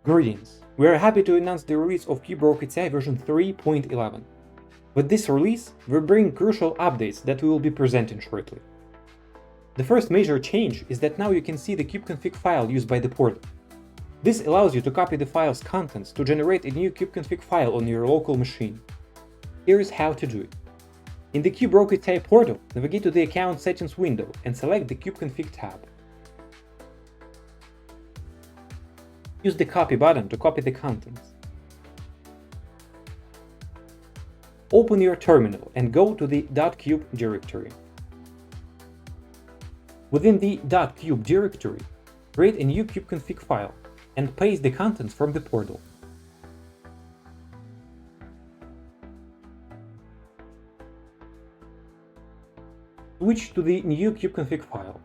Greetings! We are happy to announce the release of KubeRocketCI version 3.11. With this release, we bring crucial updates that we will be presenting shortly. The first major change is that now you can see the kubeconfig file used by the portal. This allows you to copy the file's contents to generate a new kubeconfig file on your local machine. Here is how to do it. In the KubeRocketCI Portal, navigate to the Account Settings window and select the KubeConfig tab. Use the Copy button to copy the contents. Open your terminal and go to the .kube directory. Within the .kube directory, create a new kubeconfig file and paste the contents from the portal. Switch to the new kubeconfig file.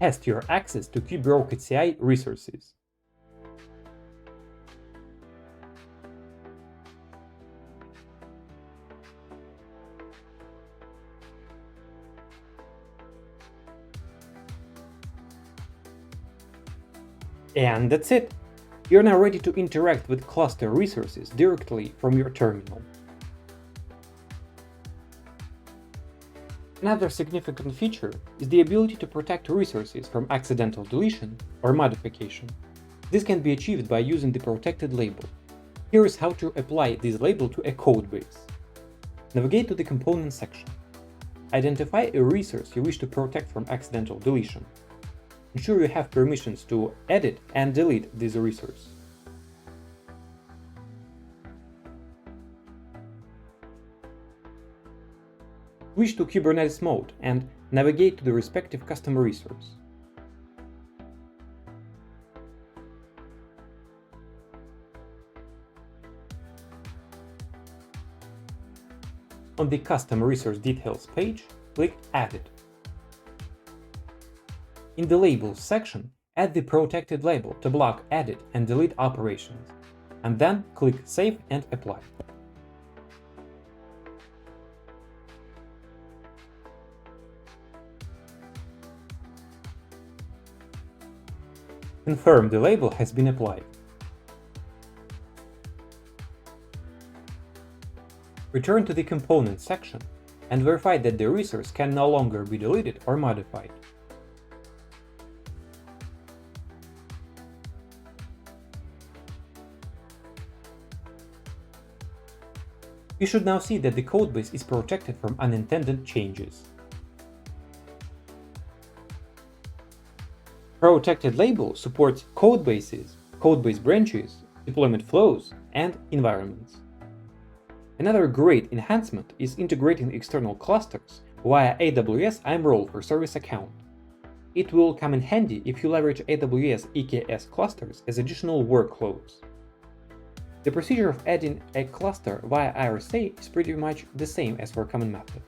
Test your access to KubeRocketCI resources. And that's it! You're now ready to interact with cluster resources directly from your terminal. Another significant feature is the ability to protect resources from accidental deletion or modification. This can be achieved by using the protected label. Here is how to apply this label to a codebase. Navigate to the Components section. Identify a resource you wish to protect from accidental deletion. Ensure you have permissions to edit and delete this resource. Switch to Kubernetes mode and navigate to the respective custom resource. On the Custom Resource Details page, click Edit. In the Labels section, add the protected label to block edit and delete operations, and then click Save and Apply. Confirm the label has been applied. Return to the Components section and verify that the resource can no longer be deleted or modified. You should now see that the codebase is protected from unintended changes. Protected label supports codebases, codebase branches, deployment flows, and environments. Another great enhancement is integrating external clusters via AWS IAM Role for service account. It will come in handy if you leverage AWS EKS clusters as additional workloads. The procedure of adding a cluster via IRSA is pretty much the same as for common method.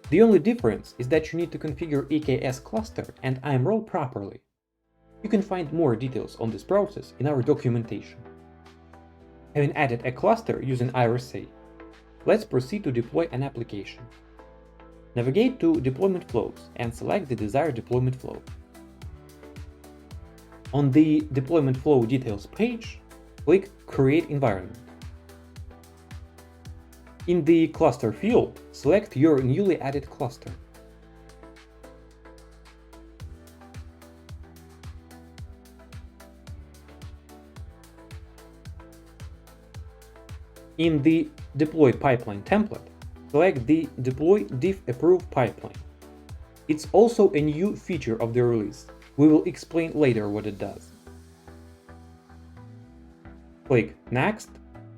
The only difference is that you need to configure EKS cluster and IAM Role properly. You can find more details on this process in our documentation. Having added a cluster using IRSA, let's proceed to deploy an application. Navigate to Deployment Flows and select the desired deployment flow. On the Deployment Flow Details page, click Create Environment. In the Cluster field, select your newly added cluster. In the Deploy Pipeline template, select the Deploy Diff Approve pipeline. It's also a new feature of the release. We will explain later what it does. Click Next,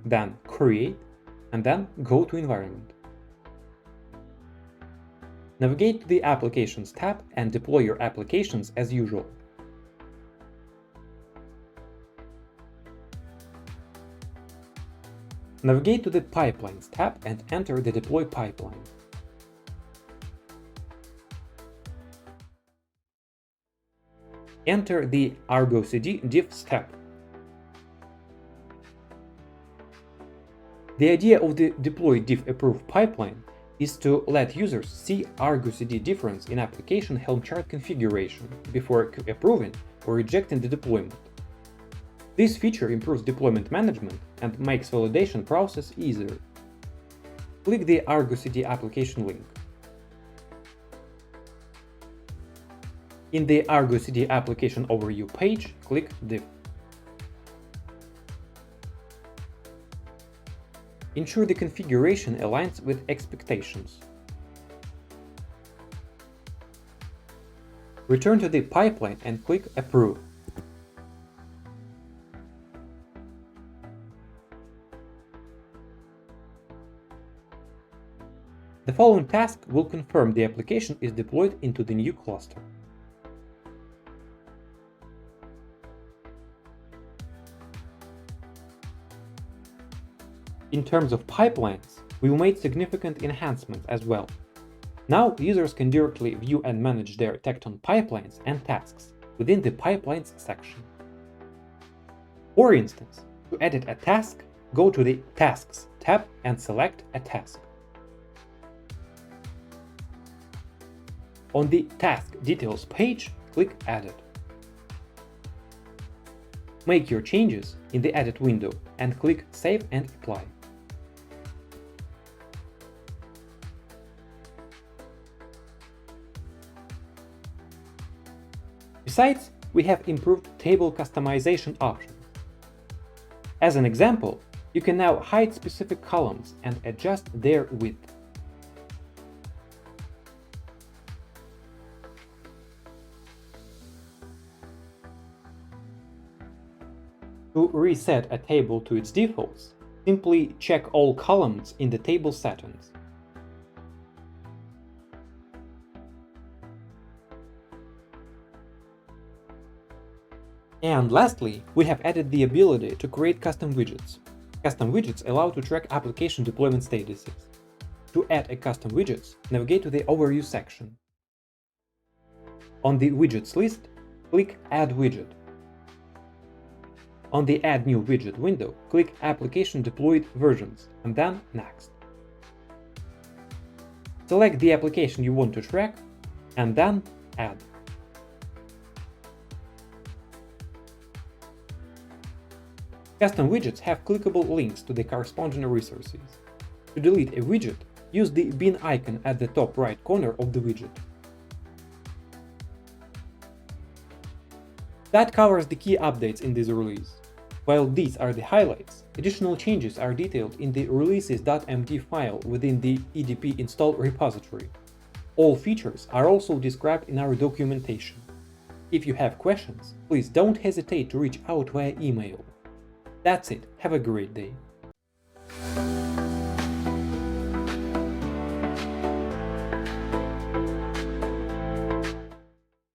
then Create, and then go to Environment. Navigate to the Applications tab and deploy your applications as usual. Navigate to the Pipelines tab and enter the Deploy pipeline. Enter the Argo CD diff step. The idea of the deploy diff approve pipeline is to let users see Argo CD difference in application Helm chart configuration before approving or rejecting the deployment. This feature improves deployment management and makes validation process easier. Click the Argo CD application link. In the Argo CD application overview page, click Diff. Ensure the configuration aligns with expectations. Return to the pipeline and click Approve. The following task will confirm the application is deployed into the new cluster. In terms of pipelines, we made significant enhancements as well. Now users can directly view and manage their Tekton Pipelines and Tasks within the Pipelines section. For instance, to edit a task, go to the Tasks tab and select a task. On the Task Details page, click Edit. Make your changes in the Edit window and click Save and Apply. Besides, we have improved table customization options. As an example, you can now hide specific columns and adjust their width. To reset a table to its defaults, simply check all columns in the table settings. And lastly, we have added the ability to create custom widgets. Custom widgets allow to track application deployment statuses. To add a custom widget, navigate to the Overview section. On the Widgets list, click Add Widget. On the Add New Widget window, click Application Deployed Versions and then Next. Select the application you want to track and then Add. Custom widgets have clickable links to the corresponding resources. To delete a widget, use the bin icon at the top right corner of the widget. That covers the key updates in this release. While these are the highlights, additional changes are detailed in the releases.md file within the EDP install repository. All features are also described in our documentation. If you have questions, please don't hesitate to reach out via email. That's it. Have a great day.